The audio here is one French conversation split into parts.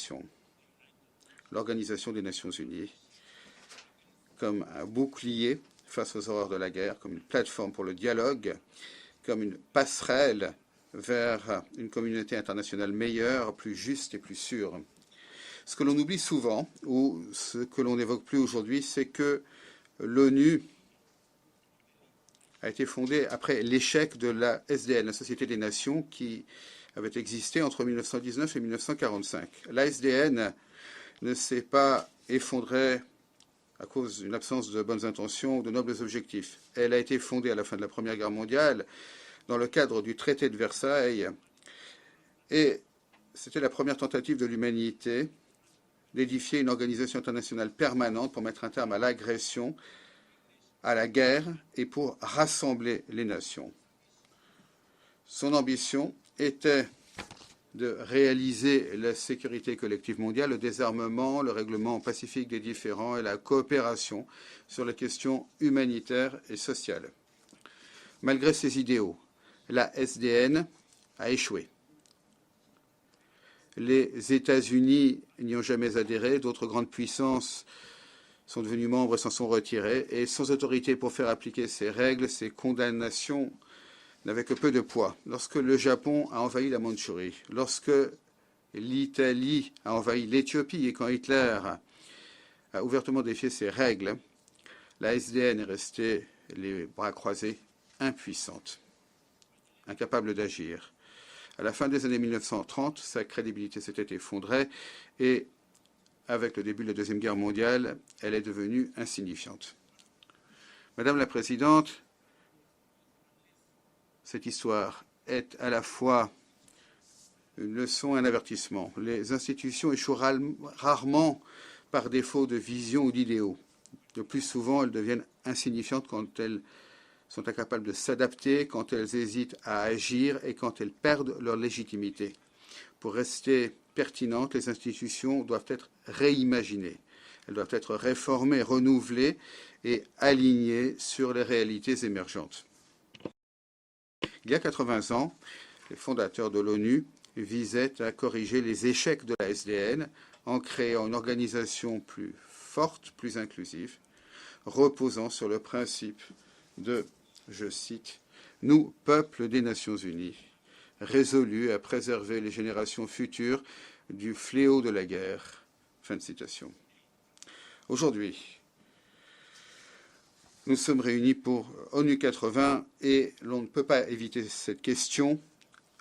Nations, l'Organisation des Nations Unies, comme un bouclier face aux horreurs de la guerre, comme une plateforme pour le dialogue, comme une passerelle vers une communauté internationale meilleure, plus juste et plus sûre. Ce que l'on oublie souvent, ou ce que l'on n'évoque plus aujourd'hui, c'est que l'ONU a été fondée après l'échec de la SDN, la Société des Nations, qui avait existé entre 1919 et 1945. La SDN ne s'est pas effondrée à cause d'une absence de bonnes intentions ou de nobles objectifs. Elle a été fondée à la fin de la Première Guerre mondiale dans le cadre du traité de Versailles et c'était la première tentative de l'humanité d'édifier une organisation internationale permanente pour mettre un terme à l'agression, à la guerre et pour rassembler les nations. Son ambition était de réaliser la sécurité collective mondiale, le désarmement, le règlement pacifique des différends et la coopération sur les questions humanitaires et sociales. Malgré ces idéaux, la SDN a échoué. Les États-Unis n'y ont jamais adhéré, d'autres grandes puissances sont devenues membres et s'en sont retirées, et sans autorité pour faire appliquer ces règles, ces condamnations n'avaient que peu de poids. Lorsque le Japon a envahi la Mandchourie, lorsque l'Italie a envahi l'Éthiopie et quand Hitler a ouvertement défié ces règles, la SDN est restée les bras croisés, impuissante, incapable d'agir. À la fin des années 1930, sa crédibilité s'était effondrée et avec le début de la Deuxième Guerre mondiale, elle est devenue insignifiante. Madame la Présidente, cette histoire est à la fois une leçon et un avertissement. Les institutions échouent rarement par défaut de vision ou d'idéaux. Le plus souvent, elles deviennent insignifiantes quand elles sont incapables de s'adapter, quand elles hésitent à agir et quand elles perdent leur légitimité. Pour rester pertinentes, les institutions doivent être réimaginées. Elles doivent être réformées, renouvelées et alignées sur les réalités émergentes. Il y a 80 ans, les fondateurs de l'ONU visaient à corriger les échecs de la SDN en créant une organisation plus forte, plus inclusive, reposant sur le principe de, je cite, « Nous, peuple des Nations Unies, résolus à préserver les générations futures du fléau de la guerre. » Fin de citation. Aujourd'hui, nous sommes réunis pour ONU 80 et l'on ne peut pas éviter cette question.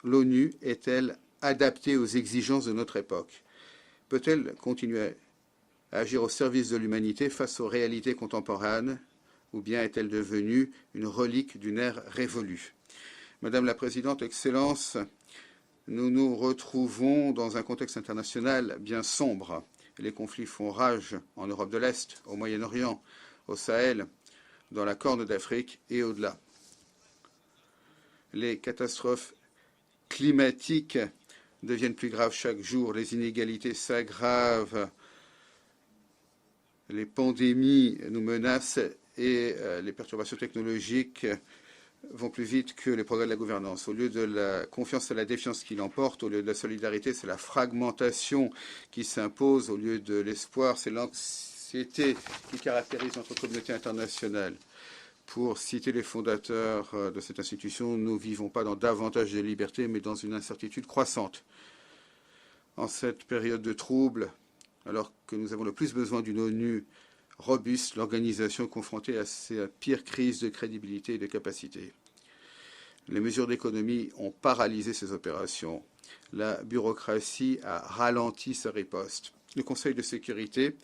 L'ONU est-elle adaptée aux exigences de notre époque? Peut-elle continuer à agir au service de l'humanité face aux réalités contemporaines ou bien est-elle devenue une relique d'une ère révolue? Madame la Présidente, Excellences, nous nous retrouvons dans un contexte international bien sombre. Les conflits font rage en Europe de l'Est, au Moyen-Orient, au Sahel, dans la Corne d'Afrique et au-delà. Les catastrophes climatiques deviennent plus graves chaque jour, les inégalités s'aggravent, les pandémies nous menacent et les perturbations technologiques vont plus vite que les progrès de la gouvernance. Au lieu de la confiance, c'est la défiance qui l'emporte. Au lieu de la solidarité, c'est la fragmentation qui s'impose. Au lieu de l'espoir, c'est l'anxiété qui caractérise notre communauté internationale. Pour citer les fondateurs de cette institution, nous ne vivons pas dans davantage de liberté, mais dans une incertitude croissante. En cette période de troubles, alors que nous avons le plus besoin d'une ONU robuste, l'organisation confrontée à ses pires crises de crédibilité et de capacité. Les mesures d'économie ont paralysé ces opérations. La bureaucratie a ralenti sa riposte. Le Conseil de sécurité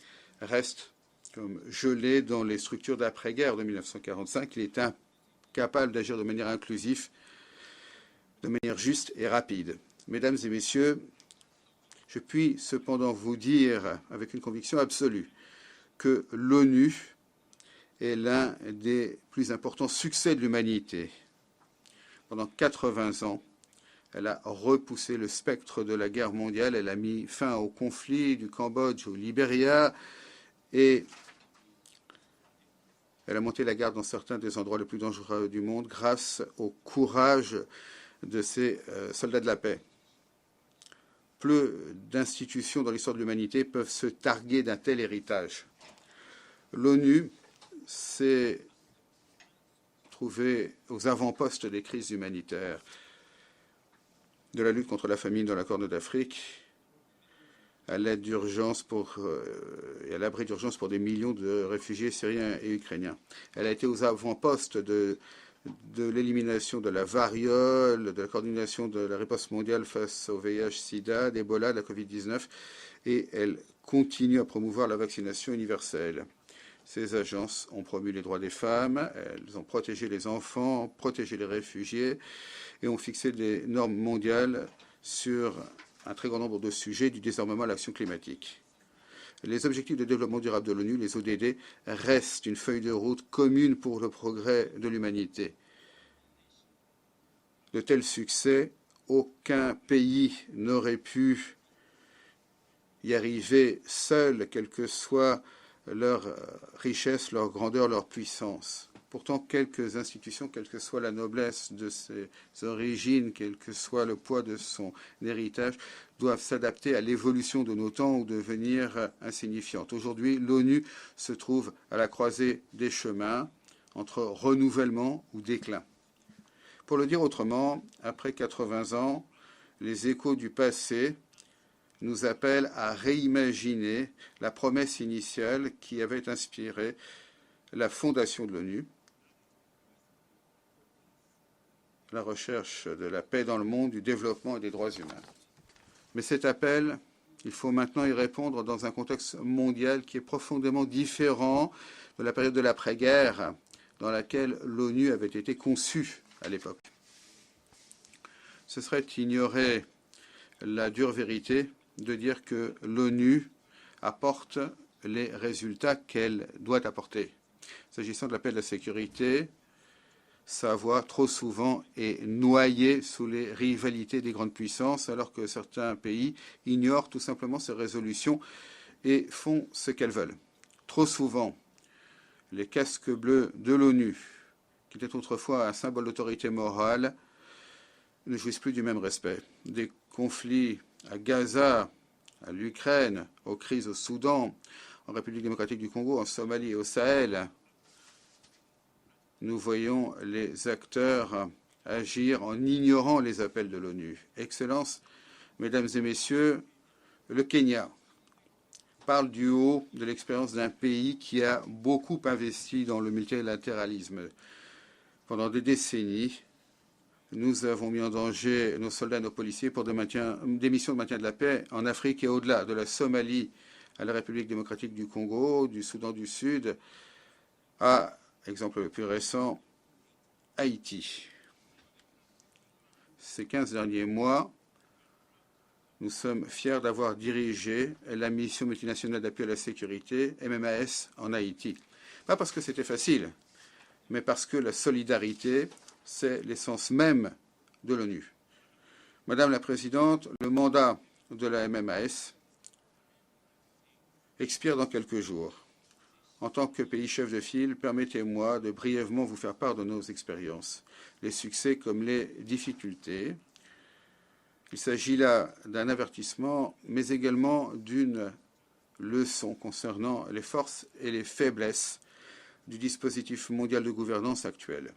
reste comme gelé dans les structures d'après-guerre de 1945. Il est incapable d'agir de manière inclusive, de manière juste et rapide. Mesdames et messieurs, je puis cependant vous dire avec une conviction absolue que l'ONU est l'un des plus importants succès de l'humanité. Pendant 80 ans, elle a repoussé le spectre de la guerre mondiale, elle a mis fin au conflit du Cambodge au Libéria et elle a monté la garde dans certains des endroits les plus dangereux du monde grâce au courage de ses soldats de la paix. peu d'institutions dans l'histoire de l'humanité peuvent se targuer d'un tel héritage. L'ONU s'est trouvée aux avant-postes des crises humanitaires, de la lutte contre la famine dans la Corne d'Afrique, à l'aide d'urgence et à l'abri d'urgence pour des millions de réfugiés syriens et ukrainiens. Elle a été aux avant-postes de l'élimination de la variole, de la coordination de la riposte mondiale face au VIH-Sida, d'Ebola, de la Covid-19, et elle continue à promouvoir la vaccination universelle. Ces agences ont promu les droits des femmes, elles ont protégé les enfants, protégé les réfugiés et ont fixé des normes mondiales sur un très grand nombre de sujets, du désarmement à l'action climatique. Les objectifs de développement durable de l'ONU, les ODD, restent une feuille de route commune pour le progrès de l'humanité. De tels succès, aucun pays n'aurait pu y arriver seul, quelle que soit leur richesse, leur grandeur, leur puissance. Pourtant, quelques institutions, quelle que soit la noblesse de ses origines, quel que soit le poids de son héritage, doivent s'adapter à l'évolution de nos temps ou devenir insignifiantes. Aujourd'hui, l'ONU se trouve à la croisée des chemins entre renouvellement ou déclin. Pour le dire autrement, après 80 ans, les échos du passé nous appellent à réimaginer la promesse initiale qui avait inspiré la fondation de l'ONU, la recherche de la paix dans le monde, du développement et des droits humains. Mais cet appel, il faut maintenant y répondre dans un contexte mondial qui est profondément différent de la période de l'après-guerre dans laquelle l'ONU avait été conçue à l'époque. Ce serait ignorer la dure vérité de dire que l'ONU apporte les résultats qu'elle doit apporter. S'agissant de la paix et de la sécurité, sa voix, trop souvent, est noyée sous les rivalités des grandes puissances, alors que certains pays ignorent tout simplement ces résolutions et font ce qu'elles veulent. Trop souvent, les casques bleus de l'ONU, qui étaient autrefois un symbole d'autorité morale, ne jouissent plus du même respect. Des conflits à Gaza, à l'Ukraine, aux crises au Soudan, en République démocratique du Congo, en Somalie et au Sahel, nous voyons les acteurs agir en ignorant les appels de l'ONU. Excellences, Mesdames et Messieurs, le Kenya parle du haut de l'expérience d'un pays qui a beaucoup investi dans le multilatéralisme. Pendant des décennies, nous avons mis en danger nos soldats et nos policiers pour des missions de maintien de la paix en Afrique et au-delà, de la Somalie à la République démocratique du Congo, du Soudan du Sud, à, exemple le plus récent, Haïti. Ces 15 derniers mois, nous sommes fiers d'avoir dirigé la mission multinationale d'appui à la sécurité, MMAS, en Haïti. Pas parce que c'était facile, mais parce que la solidarité, c'est l'essence même de l'ONU. Madame la Présidente, le mandat de la MMAS expire dans quelques jours. En tant que pays chef de file, permettez-moi de brièvement vous faire part de nos expériences, les succès comme les difficultés. Il s'agit là d'un avertissement, mais également d'une leçon concernant les forces et les faiblesses du dispositif mondial de gouvernance actuel.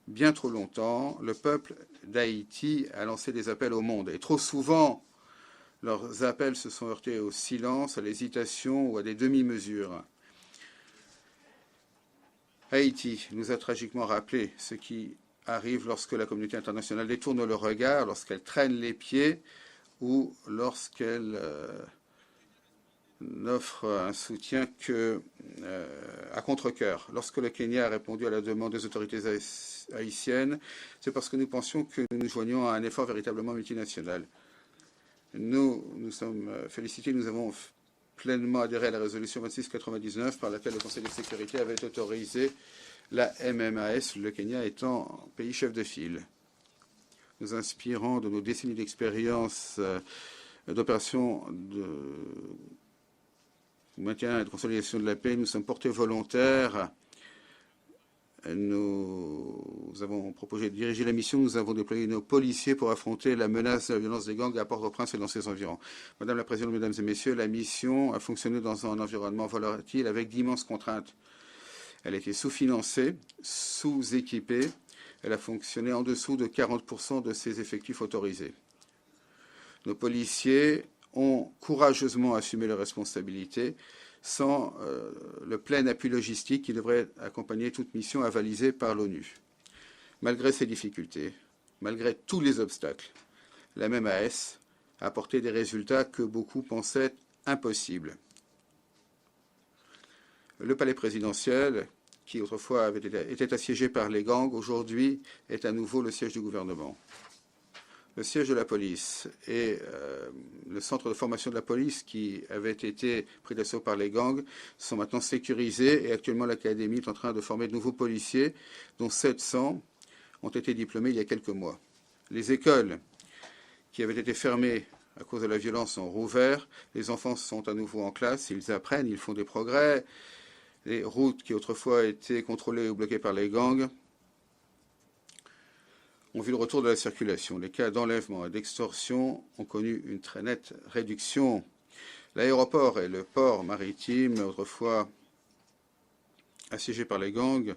Bien trop longtemps, le peuple d'Haïti a lancé des appels au monde. Et trop souvent, leurs appels se sont heurtés au silence, à l'hésitation ou à des demi-mesures. Haïti nous a tragiquement rappelé ce qui arrive lorsque la communauté internationale détourne le regard, lorsqu'elle traîne les pieds ou lorsqu'elle n'offre un soutien à contre-cœur. Lorsque le Kenya a répondu à la demande des autorités haïtiennes, c'est parce que nous pensions que nous nous joignions à un effort véritablement multinational. Nous sommes félicités, nous avons pleinement adhéré à la résolution 2699 par laquelle le Conseil de sécurité avait autorisé la MMAS, le Kenya étant pays chef de file. Nous inspirant de nos décennies d'expérience d'opérations de maintien et de consolidation de la paix, nous sommes portés volontaires nous avons proposé de diriger la mission. Nous avons déployé nos policiers pour affronter la menace de la violence des gangs à Port-au-Prince et dans ses environs. Madame la Présidente, Mesdames et Messieurs, la mission a fonctionné dans un environnement volatile avec d'immenses contraintes. Elle a été sous-financée, sous-équipée. Elle a fonctionné en dessous de 40% de ses effectifs autorisés. Nos policiers ont courageusement assumé leurs responsabilités sans le plein appui logistique qui devrait accompagner toute mission avalisée par l'ONU. Malgré ces difficultés, malgré tous les obstacles, la MMAS a apporté des résultats que beaucoup pensaient impossibles. Le palais présidentiel, qui autrefois était assiégé par les gangs, aujourd'hui est à nouveau le siège du gouvernement. Le siège de la police et le centre de formation de la police qui avait été pris d'assaut par les gangs sont maintenant sécurisés et actuellement l'académie est en train de former de nouveaux policiers dont 700 ont été diplômés il y a quelques mois. Les écoles qui avaient été fermées à cause de la violence sont rouvertes, les enfants sont à nouveau en classe, ils apprennent, ils font des progrès. Les routes qui autrefois étaient contrôlées ou bloquées par les gangs ont vu le retour de la circulation. Les cas d'enlèvement et d'extorsion ont connu une très nette réduction. L'aéroport et le port maritime, autrefois assiégés par les gangs,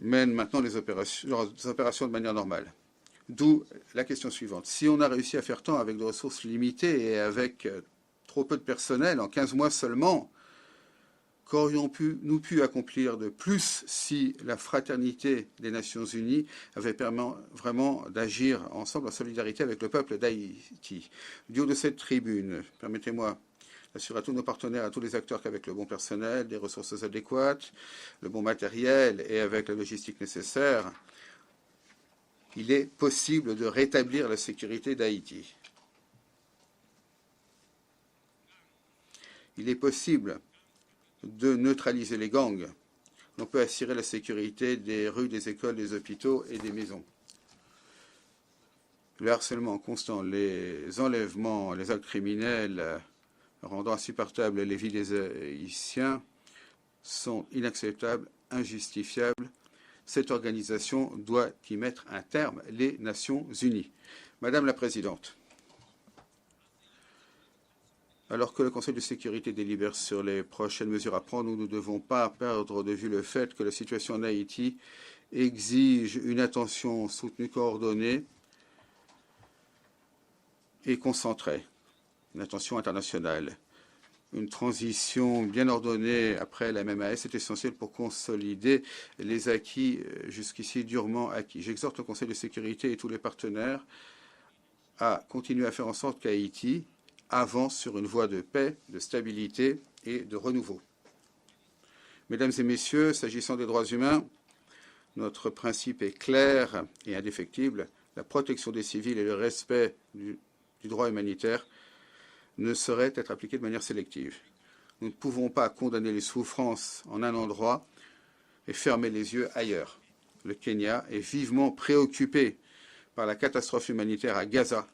mènent maintenant leurs opérations de manière normale. D'où la question suivante. Si on a réussi à faire tant avec des ressources limitées et avec trop peu de personnel, en 15 mois seulement, qu'aurions-nous pu accomplir de plus si la fraternité des Nations Unies avait permis vraiment d'agir ensemble en solidarité avec le peuple d'Haïti? Du haut de cette tribune, permettez-moi d'assurer à tous nos partenaires, à tous les acteurs qu'avec le bon personnel, des ressources adéquates, le bon matériel et avec la logistique nécessaire, il est possible de rétablir la sécurité d'Haïti. Il est possible de neutraliser les gangs. On peut assurer la sécurité des rues, des écoles, des hôpitaux et des maisons. Le harcèlement constant, les enlèvements, les actes criminels rendant insupportables les vies des Haïtiens sont inacceptables, injustifiables. Cette organisation doit y mettre un terme, les Nations Unies. Madame la Présidente, alors que le Conseil de sécurité délibère sur les prochaines mesures à prendre, nous ne devons pas perdre de vue le fait que la situation en Haïti exige une attention soutenue, coordonnée et concentrée, une attention internationale. Une transition bien ordonnée après la MMAS est essentielle pour consolider les acquis jusqu'ici durement acquis. J'exhorte le Conseil de sécurité et tous les partenaires à continuer à faire en sorte qu'Haïti avance sur une voie de paix, de stabilité et de renouveau. Mesdames et messieurs, s'agissant des droits humains, notre principe est clair et indéfectible. La protection des civils et le respect du droit humanitaire ne sauraient être appliqués de manière sélective. Nous ne pouvons pas condamner les souffrances en un endroit et fermer les yeux ailleurs. Le Kenya est vivement préoccupé par la catastrophe humanitaire à Gaza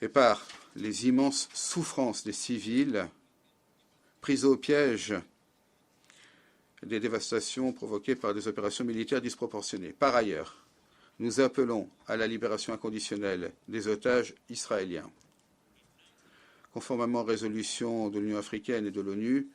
et par les immenses souffrances des civils pris au piège des dévastations provoquées par des opérations militaires disproportionnées. Par ailleurs, nous appelons à la libération inconditionnelle des otages israéliens. Conformément aux résolutions de l'Union africaine et de l'ONU,